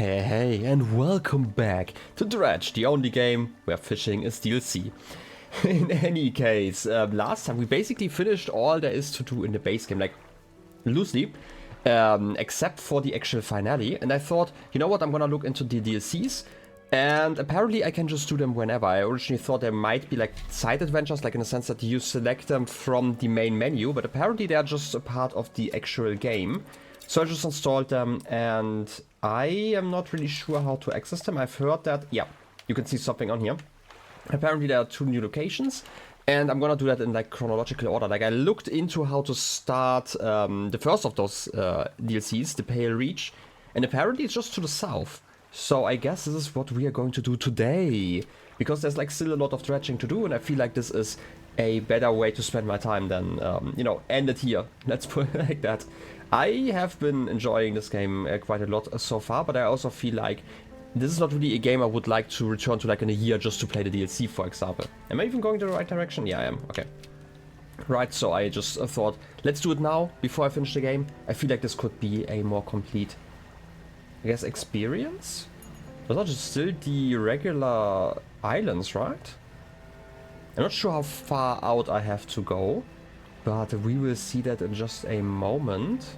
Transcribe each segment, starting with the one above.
Hey, and welcome back to Dredge, the only game where fishing is DLC. In any case, last time we basically finished all there is to do in the base game, like loosely, except for the actual finale. And I thought, you know what, I'm gonna look into the DLCs, and apparently I can just do them whenever. I originally thought there might be like side adventures, like in the sense that you select them from the main menu, but apparently they're just a part of the actual game. So I just installed them, and I am not really sure how to access them. I've heard that, yeah, you can see something on here. Apparently there are 2 new locations, and I'm gonna do that in like chronological order. Like I looked into how to start the first of those DLCs, the Pale Reach, and apparently it's just to the south. So I guess this is what we are going to do today, because there's like still a lot of dredging to do, and I feel like this is a better way to spend my time than, you know, end it here. Let's put it like that. I have been enjoying this game quite a lot so far, but I also feel like this is not really a game I would like to return to like in a year just to play the DLC, for example. Am I even going the right direction? Yeah, I am. Okay. Right, so I just thought, let's do it now, before I finish the game. I feel like this could be a more complete, I guess, experience? Those are just still the regular islands, right? I'm not sure how far out I have to go, but we will see that in just a moment.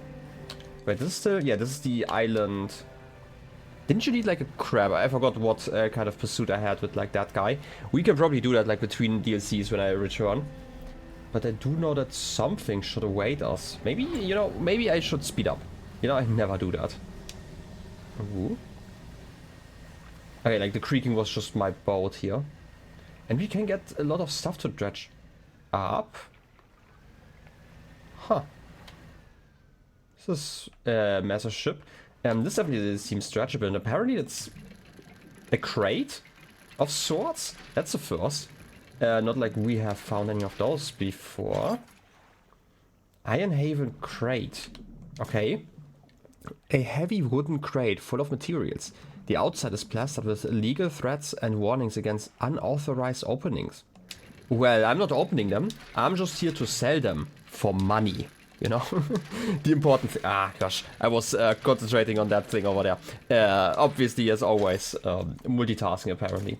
Wait, this is still... yeah, this is the island. Didn't you need like a crab? I forgot what kind of pursuit I had with like that guy. We can probably do that like between DLCs when I return. But I do know that something should await us. Maybe, you know, maybe I should speed up. You know, I never do that. Ooh. Okay, like the creaking was just my boat here. And we can get a lot of stuff to dredge up. Huh. This is a massive ship. This definitely seems stretchable, and apparently it's a crate of sorts. That's the first. Not like we have found any of those before. Ironhaven crate. Okay. A heavy wooden crate full of materials. The outside is plastered with legal threats and warnings against unauthorized openings. Well, I'm not opening them. I'm just here to sell them for money. You know, the important thing. Ah, gosh, I was concentrating on that thing over there. Obviously, as always, multitasking apparently.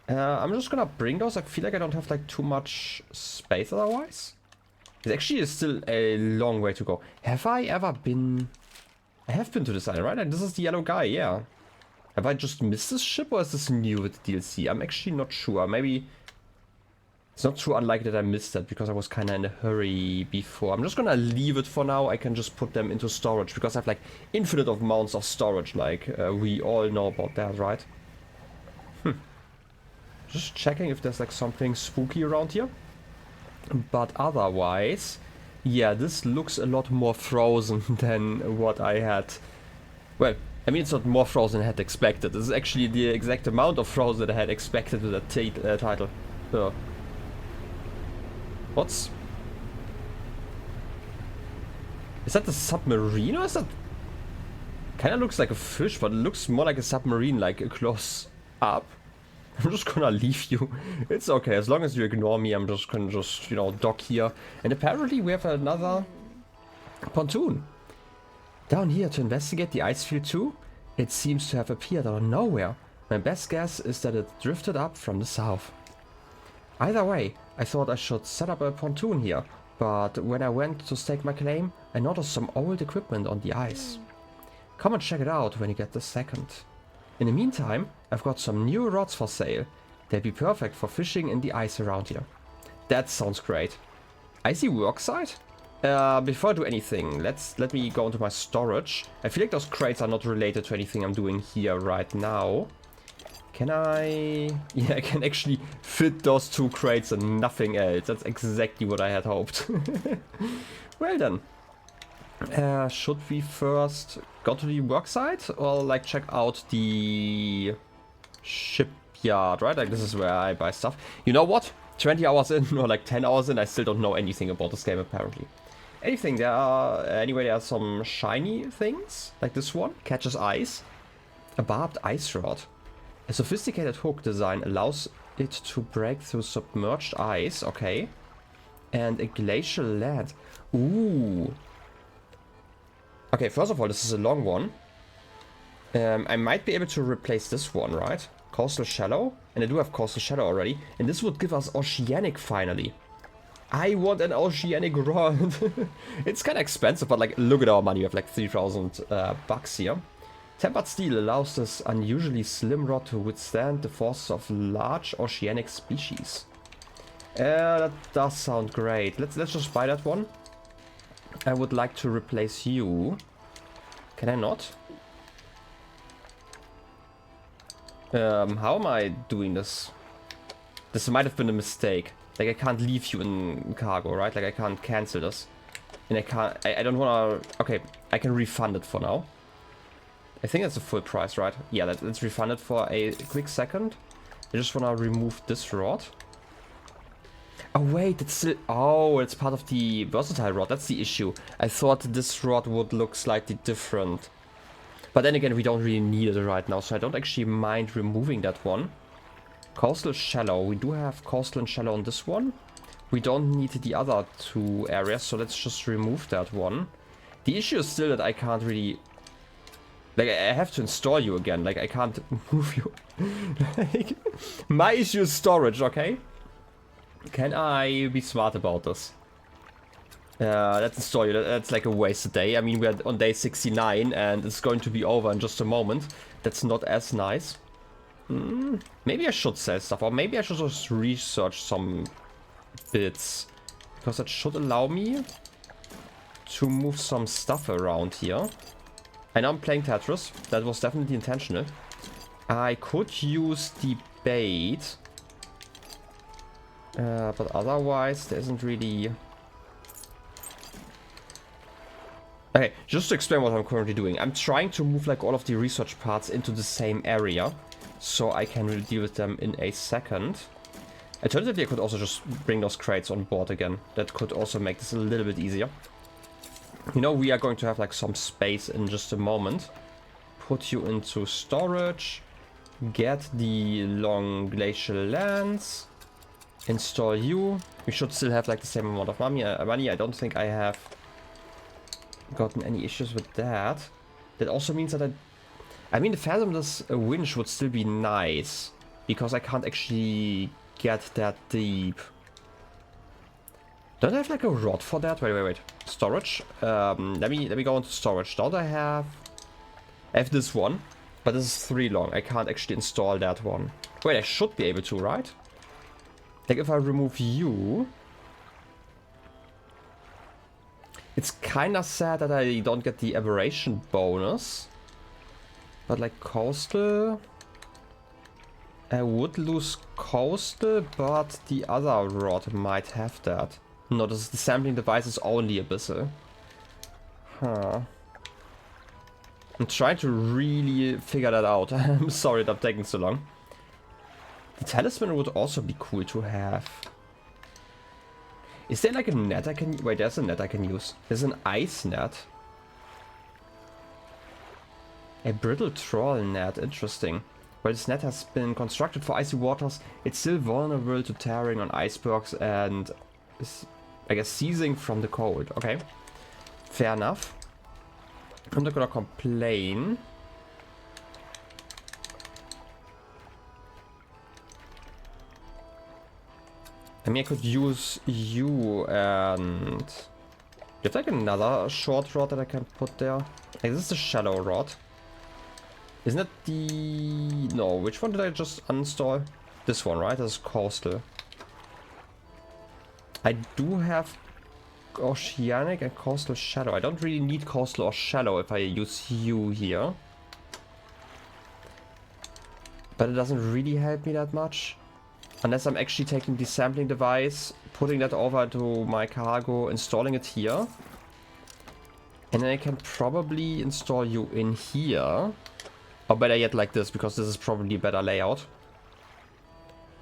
I'm just gonna bring those. I feel like I don't have like too much space otherwise. It actually is still a long way to go. Have I ever been? I have been to this island, right? And this is the yellow guy, yeah. Have I just missed this ship, or is this new with the DLC? I'm actually not sure. Maybe. It's not too unlikely that I missed that because I was kind of in a hurry before. I'm just gonna leave it for now. I can just put them into storage because I have like infinite amounts of storage. Like we all know about that, right? Just checking if there's like something spooky around here. But otherwise, yeah, this looks a lot more frozen than what I had. Well, I mean, it's not more frozen than I had expected. This is actually the exact amount of frozen that I had expected with that title. What's... is that the submarine, or is that... kind of looks like a fish, but it looks more like a submarine, like close up. I'm just gonna leave you. It's okay, as long as you ignore me, I'm just gonna you know, dock here. And apparently we have another pontoon. Down here to investigate the ice field too? It seems to have appeared out of nowhere. My best guess is that it drifted up from the south. Either way, I thought I should set up a pontoon here, but when I went to stake my claim, I noticed some old equipment on the ice. Come and check it out when you get the second. In the meantime, I've got some new rods for sale. They'd be perfect for fishing in the ice around here. That sounds great. Icy worksite? Before I do anything, let me go into my storage. I feel like those crates are not related to anything I'm doing here right now. Can I... yeah, I can actually fit those 2 crates and nothing else. That's exactly what I had hoped. Well then. Should we first go to the worksite? Or like check out the shipyard, right? Like this is where I buy stuff. You know what? 20 hours in, or like 10 hours in, I still don't know anything about this game apparently. Anything, there are some shiny things. Like this one, catches ice. A barbed ice rod. A sophisticated hook design allows it to break through submerged ice, okay. And a glacial land. Ooh. Okay, first of all, this is a long one. I might be able to replace this one, right? Coastal Shallow. And I do have Coastal Shallow already. And this would give us Oceanic finally. I want an Oceanic rod. It's kind of expensive, but like, look at our money. We have like 3,000 bucks here. Tempered steel allows this unusually slim rod to withstand the forces of large oceanic species. That does sound great. Let's just buy that one. I would like to replace you. Can I not? How am I doing this? This might have been a mistake. Like, I can't leave you in cargo, right? Like, I can't cancel this. And I can't... I don't wanna... Okay, I can refund it for now. I think that's the full price, right? Yeah, let's refund it for a quick second. I just wanna remove this rod. Oh, wait, it's still... Oh, it's part of the versatile rod. That's the issue. I thought this rod would look slightly different. But then again, we don't really need it right now, so I don't actually mind removing that one. Coastal Shallow. We do have Coastal and Shallow on this one. We don't need the other two areas, so let's just remove that one. The issue is still that I can't really... Like, I have to install you again. Like, I can't move you. Like, my issue is storage, okay? Can I be smart about this? Let's install you. That's like a wasted day. I mean, we're on day 69 and it's going to be over in just a moment. That's not as nice. Maybe I should sell stuff, or maybe I should just research some bits. Because that should allow me to move some stuff around here. I know I'm playing Tetris. That was definitely intentional. I could use the bait. But otherwise, there isn't really... Okay, just to explain what I'm currently doing. I'm trying to move like all of the research parts into the same area. So I can really deal with them in a second. Alternatively, I could also just bring those crates on board again. That could also make this a little bit easier. You know, we are going to have like some space in just a moment. Put you into storage. Get the long glacial lands. Install you. We should still have like the same amount of money. I don't think I have gotten any issues with that. That also means that I mean, the fathomless winch would still be nice. Because I can't actually get that deep. Don't I have like a rod for that? Wait. Storage. Let me go into storage. Don't I have... I have this one. But this is 3 long. I can't actually install that one. Wait, I should be able to, right? Like if I remove you... It's kinda sad that I don't get the aberration bonus. But like coastal... I would lose coastal, but the other rod might have that. No, this is the sampling device is only abyssal. Huh. I'm trying to really figure that out. I'm sorry that I'm taking so long. The talisman would also be cool to have. Is there like a net I can... Wait, there's a net I can use. There's an ice net. A brittle trawl net, interesting. While this net has been constructed for icy waters, it's still vulnerable to tearing on icebergs and is, I guess, seizing from the cold. Okay, fair enough. I'm not gonna complain. I mean, I could use you and... Do you have like another short rod that I can put there? Like, this is a shallow rod. Isn't that the... No, which one did I just uninstall? This one, right? This is coastal. I do have oceanic and coastal shallow. I don't really need coastal or shallow if I use you here. But it doesn't really help me that much. Unless I'm actually taking the sampling device, putting that over to my cargo, installing it here. And then I can probably install you in here. Or better yet like this, because this is probably a better layout.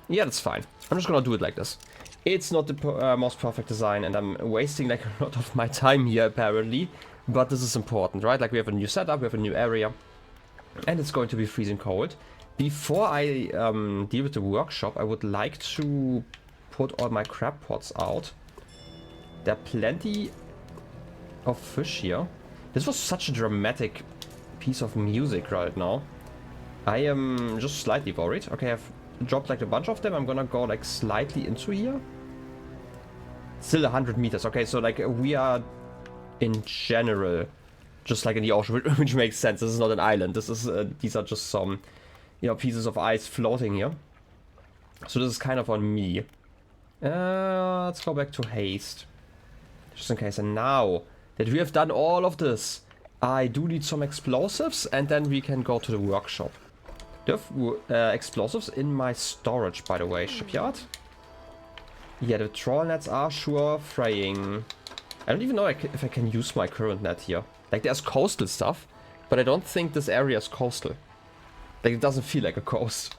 Yeah, that's fine. I'm just gonna do it like this. It's not the most perfect design, and I'm wasting like a lot of my time here apparently. But this is important, right? Like we have a new setup, we have a new area. And it's going to be freezing cold. Before I deal with the workshop, I would like to put all my crab pots out. There are plenty of fish here. This was such a dramatic piece of music right now. I am just slightly worried. Okay, I've dropped like a bunch of them. I'm gonna go like slightly into here. Still 100 meters. Okay, so like we are in general just like in the ocean, which makes sense. This is not an island. This is these are just some, you know, pieces of ice floating here. So this is kind of on me. Let's go back to haste, just in case. And now that we have done all of this, I do need some explosives, and then we can go to the workshop. Do you have explosives in my storage, by the way, shipyard? Yeah, the troll nets are sure fraying. I don't even know if I can use my current net here. Like, there's coastal stuff, but I don't think this area is coastal. Like, it doesn't feel like a coast.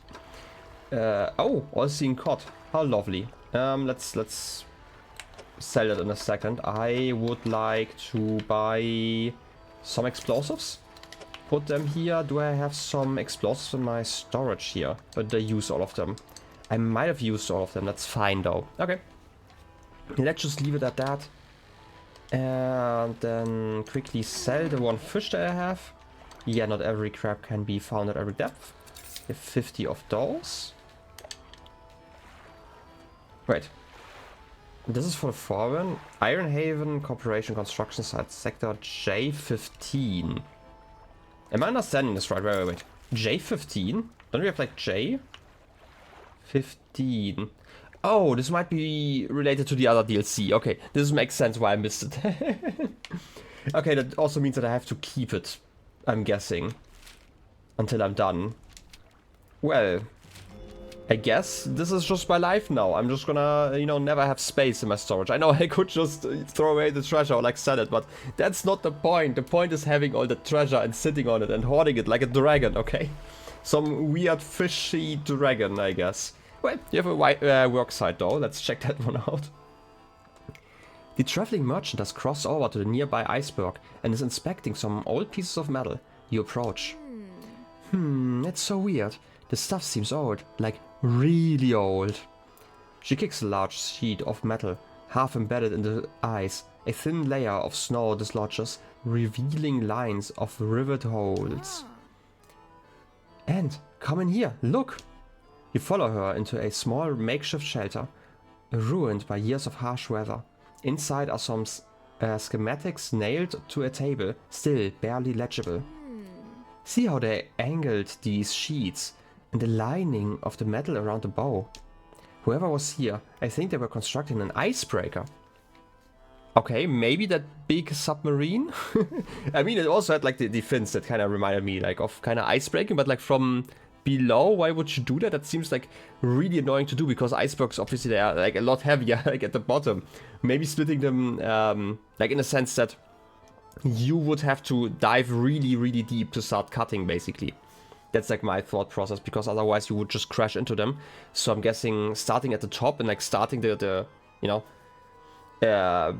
Oh, all-seeing cod. How lovely. Let's sell it in a second. I would like to buy some explosives. Put them here. Do I have some explosives in my storage here? But I use all of them. I might have used all of them. That's fine though. Okay. Let's just leave it at that. And then quickly sell the one fish that I have. Yeah, not every crab can be found at every depth. I have 50 of those. Wait. This is for the foreign. Ironhaven Corporation Construction Site, Sector J15. Am I understanding this right? Wait. J15? Don't we have like J15? Oh, this might be related to the other DLC. Okay, this makes sense why I missed it. Okay, that also means that I have to keep it, I'm guessing, until I'm done. Well, I guess this is just my life now. I'm just gonna, you know, never have space in my storage. I know I could just throw away the treasure or like sell it, but that's not the point. The point is having all the treasure and sitting on it and hoarding it like a dragon, okay? Some weird fishy dragon, I guess. Well, you have a work site though. Let's check that one out. The traveling merchant has crossed over to the nearby iceberg and is inspecting some old pieces of metal. You approach. That's so weird. The stuff seems old, like really old. She kicks a large sheet of metal, half embedded in the ice. A thin layer of snow dislodges, revealing lines of rivet holes. And come in here, look! You follow her into a small makeshift shelter, ruined by years of harsh weather. Inside are some schematics nailed to a table, still barely legible. See how they angled these sheets and the lining of the metal around the bow. Whoever was here, I think they were constructing an icebreaker. Okay, maybe that big submarine? I mean, it also had like the fins that kind of reminded me like of kind of icebreaking, but like from below. Why would you do that? That seems like really annoying to do, because icebergs obviously they are like a lot heavier like at the bottom. Maybe splitting them like in a sense that you would have to dive really deep to start cutting, basically. That's like my thought process, because otherwise you would just crash into them. So I'm guessing starting at the top and like starting the you know,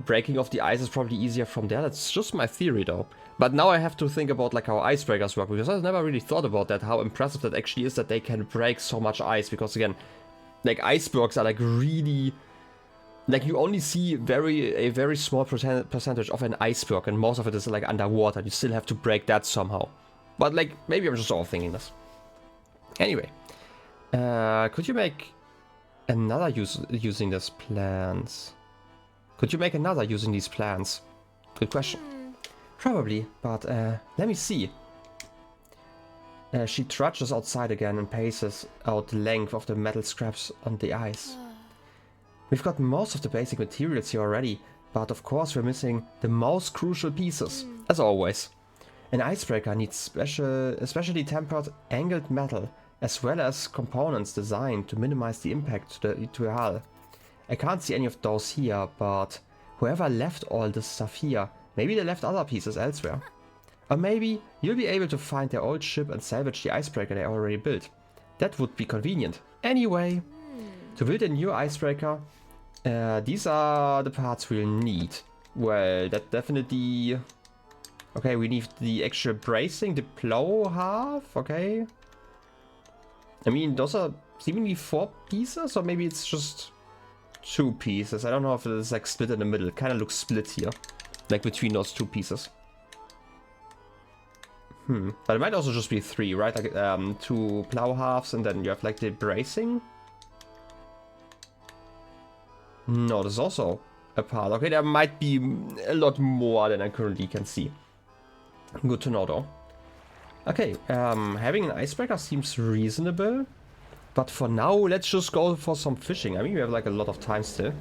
breaking of the ice is probably easier from there. That's just my theory though. But now I have to think about like how icebreakers work, because I've never really thought about that, how impressive that actually is that they can break so much ice. Because again, like icebergs are like really, like you only see a very small percentage of an iceberg, and most of it is like underwater. You still have to break that somehow. But like, maybe I'm just overthinking this. Anyway, could you make another using these plans? Could you make another using these plans? Good question. Probably, but let me see. She trudges outside again and paces out the length of the metal scraps on the ice. We've got most of the basic materials here already, but of course we're missing the most crucial pieces, as always. An icebreaker needs specially tempered angled metal, as well as components designed to minimize the impact to a hull. I can't see any of those here, but whoever left all this stuff here, maybe they left other pieces elsewhere. Or maybe you'll be able to find their old ship and salvage the icebreaker they already built. That would be convenient. Anyway, to build a new icebreaker, these are the parts we'll need. Well, that definitely... Okay, we need the extra bracing, the plow half, okay. I mean, those are seemingly 4 pieces, or maybe it's just 2 pieces. I don't know if it's like split in the middle. It kind of looks split here, like between those 2 pieces. But it might also just be 3, right? Like 2 plow halves and then you have like the bracing. No, there's also a part. Okay, there might be a lot more than I currently can see. Good to know though. Okay, having an icebreaker seems reasonable. But for now, let's just go for some fishing. I mean, we have like a lot of time still.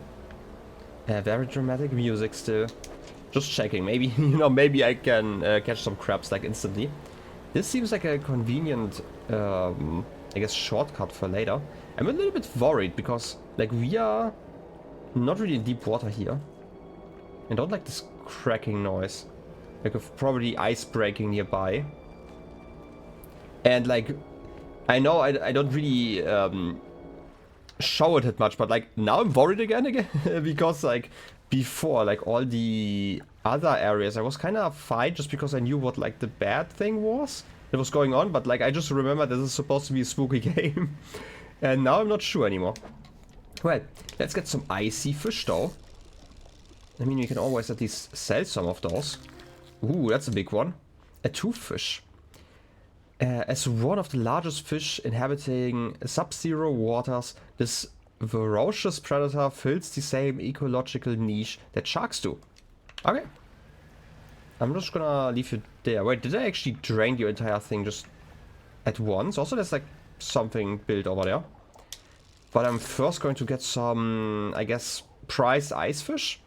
Very dramatic music still. Just checking. Maybe, you know, maybe I can catch some crabs like instantly. This seems like a convenient, I guess, shortcut for later. I'm a little bit worried because, like, we are not really in deep water here. I don't like this cracking noise. Like, of probably ice breaking nearby. And, like, I know I don't really show it that much, but, like, now I'm worried again because, like, before, like, all the other areas, I was kind of fine just because I knew what, like, the bad thing was that was going on, but, like, I just remember this is supposed to be a spooky game. And now I'm not sure anymore. Well, let's get some icy fish, though. I mean, we can always at least sell some of those. Ooh, that's a big one. A toothfish. As one of the largest fish inhabiting sub-zero waters, this voracious predator fills the same ecological niche that sharks do. Okay. I'm just gonna leave you there. Wait, did I actually drain the entire thing just at once? Also, there's like something built over there. But I'm first going to get some, I guess, prized ice fish.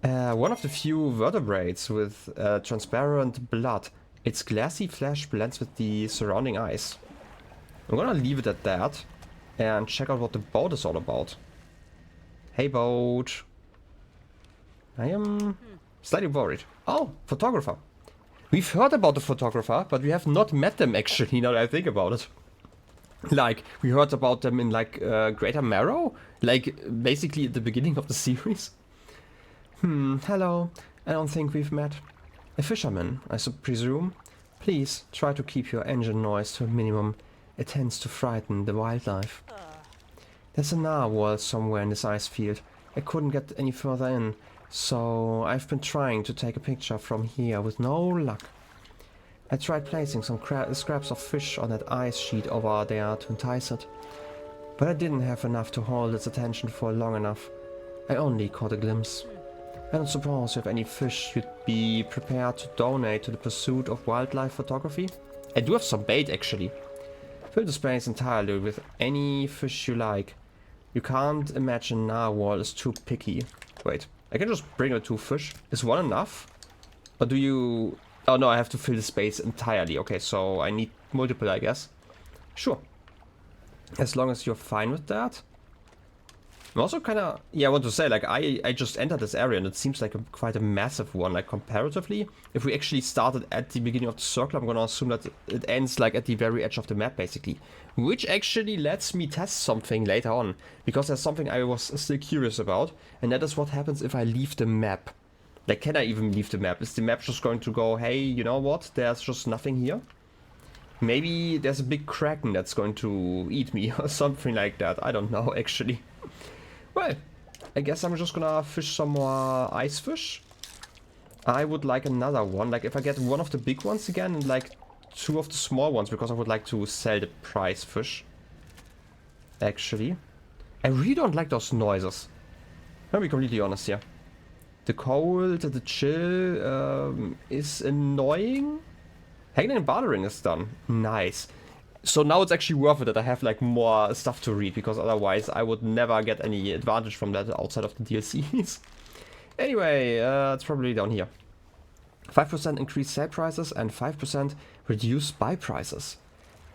One of the few vertebrates with transparent blood. Its glassy flesh blends with the surrounding ice. I'm gonna leave it at that and check out what the boat is all about. Hey boat. I am slightly worried. Oh, photographer. We've heard about the photographer, but we have not met them actually, now that I think about it. Like, we heard about them in like Greater Marrow? Like, basically at the beginning of the series. Hello. I don't think we've met. A fisherman, I presume. Please, try to keep your engine noise to a minimum. It tends to frighten the wildlife. There's a narwhal somewhere in this ice field. I couldn't get any further in, so I've been trying to take a picture from here with no luck. I tried placing some scraps of fish on that ice sheet over there to entice it, but I didn't have enough to hold its attention for long enough. I only caught a glimpse. I don't suppose you have any fish you'd be prepared to donate to the pursuit of wildlife photography? I do have some bait actually. Fill the space entirely with any fish you like. You can't imagine narwhal is too picky. Wait, I can just bring 2 fish. Is one enough? Or do you... Oh no, I have to fill the space entirely. Okay, so I need multiple, I guess. Sure. As long as you're fine with that. I'm also kind of... Yeah, I want to say, like, I just entered this area and it seems like quite a massive one, like, comparatively. If we actually started at the beginning of the circle, I'm gonna assume that it ends, like, at the very edge of the map, basically. Which actually lets me test something later on. Because there's something I was still curious about. And that is what happens if I leave the map. Like, can I even leave the map? Is the map just going to go, hey, you know what? There's just nothing here? Maybe there's a big kraken that's going to eat me or something like that. I don't know, actually. Well, I guess I'm just gonna fish some more ice fish. I would like another one. Like, if I get one of the big ones again and like 2 of the small ones, because I would like to sell the prize fish. Actually. I really don't like those noises. I'll be completely honest here. The cold, the chill is annoying. Hanging and bartering is done. Nice. So now it's actually worth it that I have like more stuff to read, because otherwise I would never get any advantage from that outside of the DLCs. Anyway, it's probably down here. 5% increased sale prices and 5% reduced buy prices.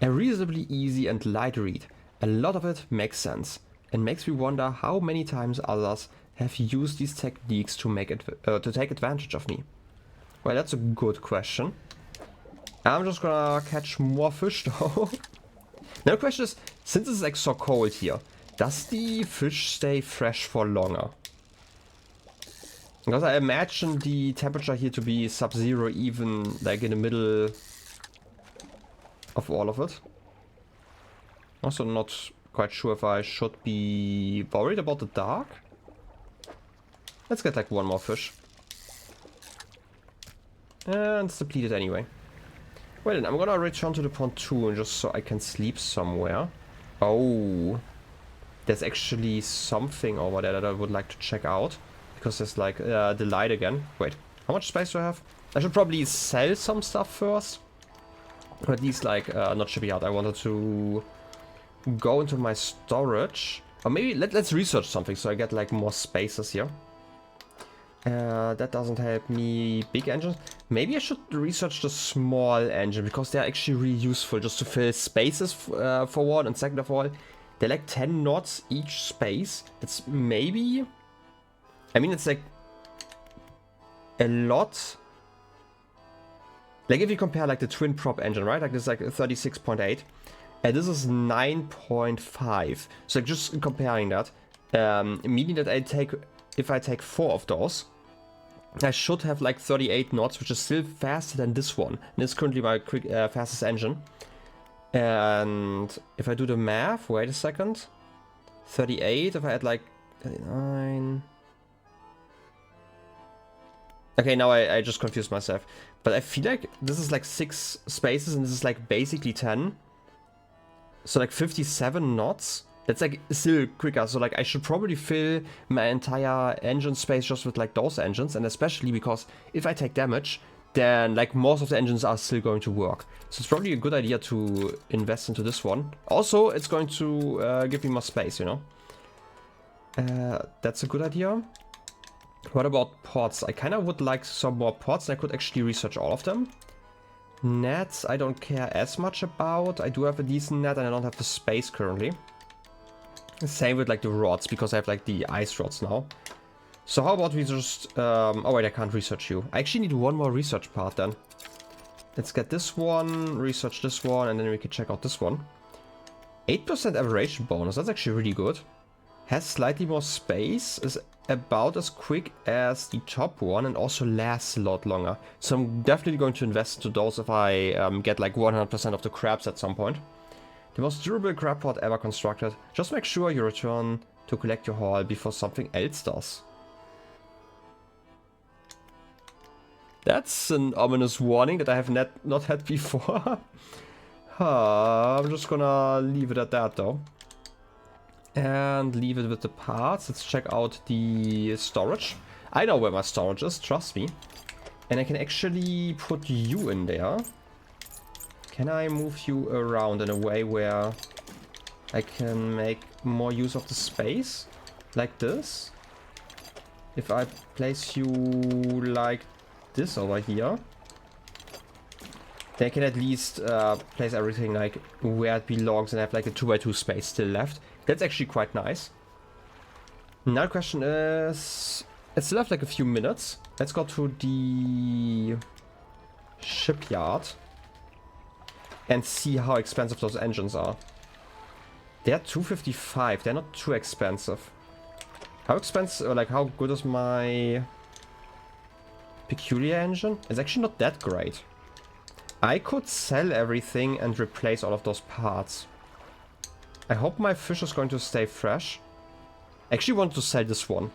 A reasonably easy and light read. A lot of it makes sense and makes me wonder how many times others have used these techniques to take advantage of me. Well, that's a good question. I'm just gonna catch more fish though. Now the question is, since it's like so cold here, does the fish stay fresh for longer? Because I imagine the temperature here to be sub-zero even like in the middle of all of it. Also not quite sure if I should be worried about the dark. Let's get like one more fish. And it's depleted anyway. Well then, I'm gonna return to the pontoon just so I can sleep somewhere. Oh, there's actually something over there that I would like to check out. Because there's like the light again. Wait, how much space do I have? I should probably sell some stuff first. Or at least like, not shipyard, I wanted to go into my storage. Or maybe let's research something so I get like more spaces here. That doesn't help me. Big engines. Maybe I should research the small engine because they're actually really useful just to fill spaces for one. And second of all, they're like 10 knots each space. It's maybe... I mean, it's like a lot. Like if you compare like the twin prop engine, right? Like this is like 36.8 and this is 9.5. So like just comparing that, meaning that if I take 4 of those, I should have like 38 knots, which is still faster than this one. And it's currently my fastest engine. And if I do the math, wait a second, 38, if I add like 39... Okay, now I just confused myself. But I feel like this is like 6 spaces and this is like basically 10. So like 57 knots. That's like still quicker. So like I should probably fill my entire engine space just with like those engines. And especially because if I take damage, then like most of the engines are still going to work. So it's probably a good idea to invest into this one. Also, it's going to give me more space, you know. That's a good idea. What about ports? I kind of would like some more ports and I could actually research all of them. Nets, I don't care as much about. I do have a decent net and I don't have the space currently. Same with like the rods because I have like the ice rods now. So how about we just... oh wait, I can't research you. I actually need one more research part then. Let's get this one, research this one, and then we can check out this one. 8% aberration bonus, that's actually really good. Has slightly more space, is about as quick as the top one and also lasts a lot longer. So I'm definitely going to invest into those if I get like 100% of the crabs at some point. The most durable crab pot ever constructed. Just make sure you return to collect your haul before something else does. That's an ominous warning that I have not had before. I'm just gonna leave it at that though. And leave it with the parts. Let's check out the storage. I know where my storage is, trust me. And I can actually put you in there. Can I move you around in a way where I can make more use of the space? Like this? If I place you like this over here, they can at least place everything like where it belongs and have like a 2x2 space still left. That's actually quite nice. Now the question is, I still have like a few minutes. Let's go to the shipyard and see how expensive those engines are. They're 255. They're not too expensive. How expensive, or like how good is my peculiar engine? It's actually not that great. I could sell everything and replace all of those parts. I hope my fish is going to stay fresh. I actually want to sell this one.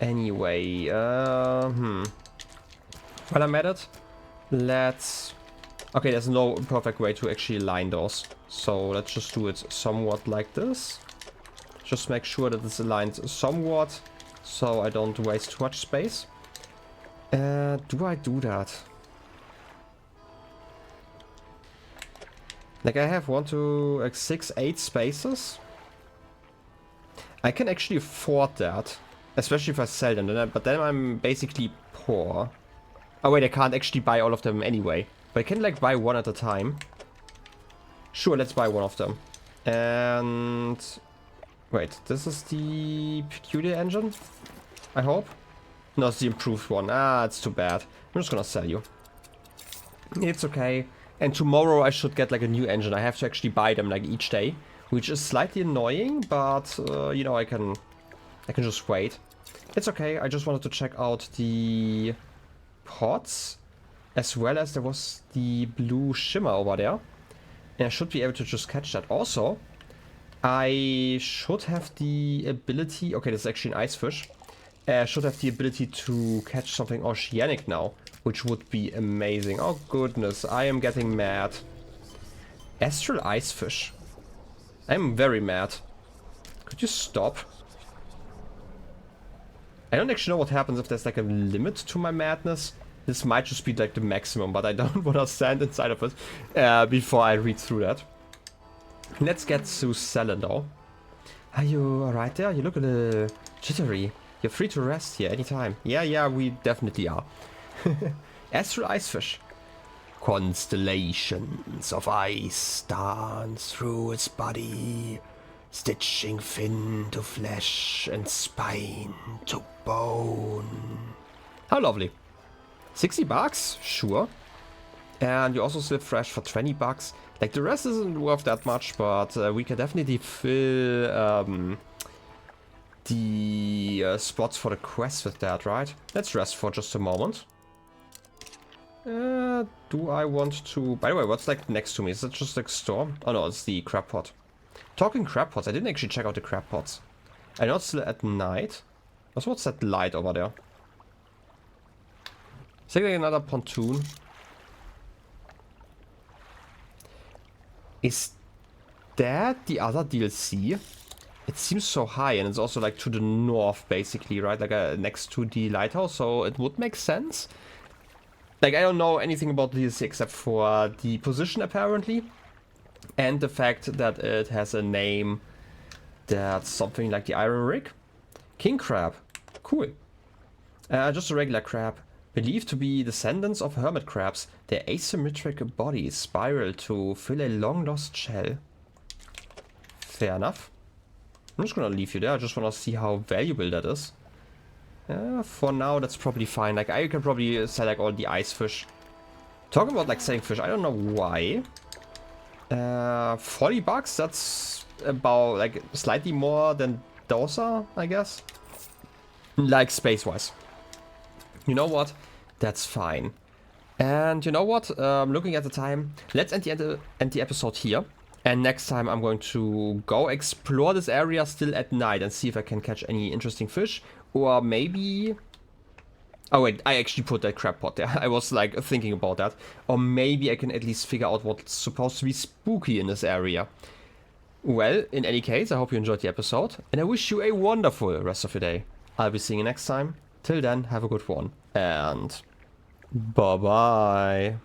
Anyway, while I'm at it, let's... Okay, there's no perfect way to actually line those. So let's just do it somewhat like this. Just make sure that it's aligned somewhat, so I don't waste too much space. Do I do that? Like I have 1, 2, like 6, 8 spaces. I can actually afford that, especially if I sell them. But then I'm basically poor. Oh wait, I can't actually buy all of them anyway. But I can like buy one at a time. Sure, let's buy one of them. And wait, this is the peculiar engine, I hope. No, it's the improved one. Ah, it's too bad. I'm just gonna sell you. It's okay. And tomorrow I should get like a new engine. I have to actually buy them like each day, which is slightly annoying, but you know, I can just wait. It's okay. I just wanted to check out the pots, as well as there was the blue shimmer over there. And I should be able to just catch that. Also, I should have the ability... Okay, this is actually an ice fish. I should have the ability to catch something oceanic now, which would be amazing. Oh goodness, I am getting mad. Astral ice fish. I'm very mad. Could you stop? I don't actually know what happens if there's like a limit to my madness. This might just be like the maximum, but I don't want to stand inside of it before I read through that. Let's get to Selen though. Are you alright there? You look a little jittery. You're free to rest here anytime. Yeah, we definitely are. Astral ice fish. Constellations of ice dance through its body, stitching fin to flesh and spine to bone. How lovely. 60 bucks? Sure. And you also slip fresh for 20 bucks. Like, the rest isn't worth that much, but we can definitely fill the spots for the quest with that, right? Let's rest for just a moment. Do I want to... By the way, what's like next to me? Is that just like storm? Oh no, it's the crab pot. Talking crab pots, I didn't actually check out the crab pots. I know it's still at night. Also, what's that light over there? Is there like another pontoon? Is that the other DLC? It seems so high, and it's also like to the north, basically, right? Like next to the lighthouse, so it would make sense. Like, I don't know anything about the DLC except for the position, apparently. And the fact that it has a name that's something like the Iron Rig. King Crab. Cool. Just a regular crab. Believed to be descendants of hermit crabs, their asymmetric bodies spiral to fill a long-lost shell. Fair enough. I'm just gonna leave you there. I just wanna see how valuable that is. For now, that's probably fine. Like, I can probably sell like all the ice fish. Talking about like selling fish, I don't know why. 40 bucks, that's about like slightly more than those are, I guess. Like space-wise. You know what? That's fine. And you know what? Looking at the time, let's end the episode here. And next time I'm going to go explore this area still at night and see if I can catch any interesting fish. Or maybe... Oh wait, I actually put that crab pot there. I was like thinking about that. Or maybe I can at least figure out what's supposed to be spooky in this area. Well, in any case, I hope you enjoyed the episode. And I wish you a wonderful rest of your day. I'll be seeing you next time. Till then, have a good one. And bye-bye.